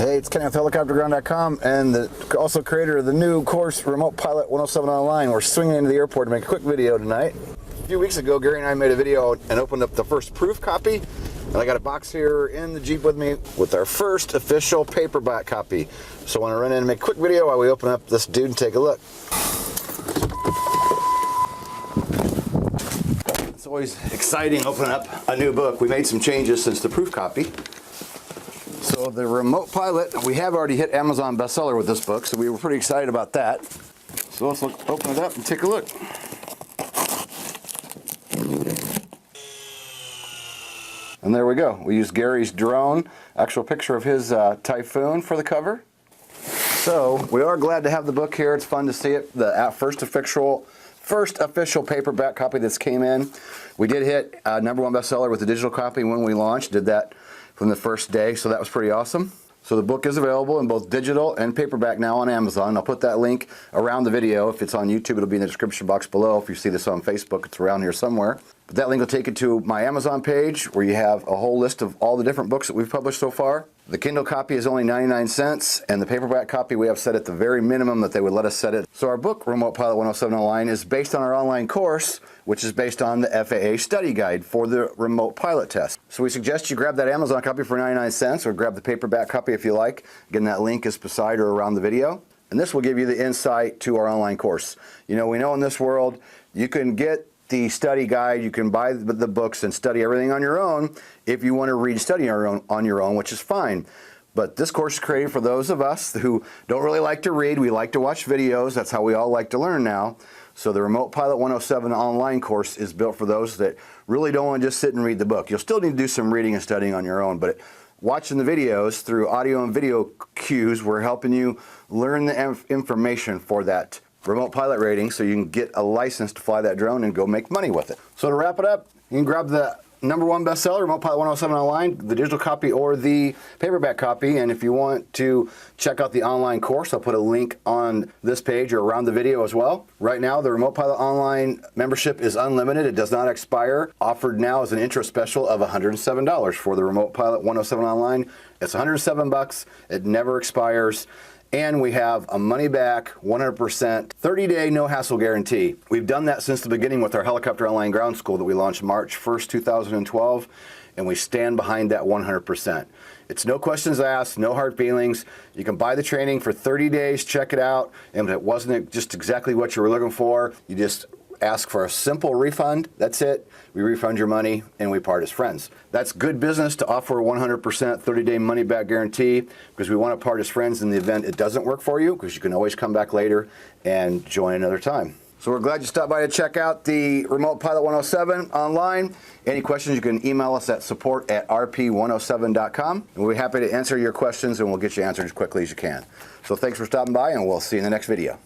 Hey, it's Kenny with helicopterground.com and also creator of the new course, Remote Pilot 107 Online. We're swinging into the airport to make a quick video tonight. A few weeks ago, Gary and I made a video and opened up the first proof copy. And I got a box here in the Jeep with me with our first official paperback copy. So I want to run in and make a quick video while we open up this dude and take a look. It's always exciting opening up a new book. We made some changes since the proof copy. So the Remote Pilot, we have already hit Amazon bestseller with this book, so we were pretty excited about that. So let's open it up and take a look. And there we go. We used Gary's drone, actual picture of his Typhoon for the cover. So we are glad to have the book here. It's fun to see it. The first official paperback copy that's came in. We did hit #1 bestseller with the digital copy when we launched. Did that from the first day, so that was pretty awesome. So the book is available in both digital and paperback now on Amazon. I'll put that link around the video. If it's on YouTube, it'll be in the description box below. If you see this on Facebook, it's around here somewhere. But that link will take you to my Amazon page where you have a whole list of all the different books that we've published so far. The Kindle copy is only 99 cents, and the paperback copy we have set at the very minimum that they would let us set it. So our book, Remote Pilot 107 Online, is based on our online course, which is based on the FAA study guide for the remote pilot test. So we suggest you grab that Amazon copy for 99 cents or grab the paperback copy if you like. Again, that link is beside or around the video. And this will give you the insight to our online course. You know, we know in this world, you can get the study guide, you can buy the books and study everything on your own if you want to read and study on your own, which is fine. But this course is created for those of us who don't really like to read. We like to watch videos. That's how we all like to learn now. So the Remote Pilot 107 online course is built for those that really don't want to just sit and read the book. You'll still need to do some reading and studying on your own, but watching the videos through audio and video cues, we're helping you learn the information for that remote pilot rating so you can get a license to fly that drone and go make money with it. So to wrap it up, you can grab the #1 bestseller, Remote Pilot 107 Online, the digital copy or the paperback copy. And if you want to check out the online course, I'll put a link on this page or around the video as well. Right now, the Remote Pilot Online membership is unlimited. It does not expire. Offered now as an intro special of $107 for the Remote Pilot 107 Online. It's $107. It never expires. And we have a money-back, 100%, 30-day no-hassle guarantee. We've done that since the beginning with our Helicopter Online Ground School that we launched March 1st, 2012, and we stand behind that 100%. It's no questions asked, no hard feelings. You can buy the training for 30 days, check it out, and if it wasn't just exactly what you were looking for, you just ask for a simple refund. That's it. We refund your money and we part as friends. That's good business to offer a 100% 30-day money-back guarantee because we want to part as friends in the event it doesn't work for you, because you can always come back later and join another time. So we're glad you stopped by to check out the Remote Pilot 107 online. Any questions, you can email us at support@rp107.com. And we'll be happy to answer your questions, and we'll get you answered as quickly as you can. So thanks for stopping by, and we'll see you in the next video.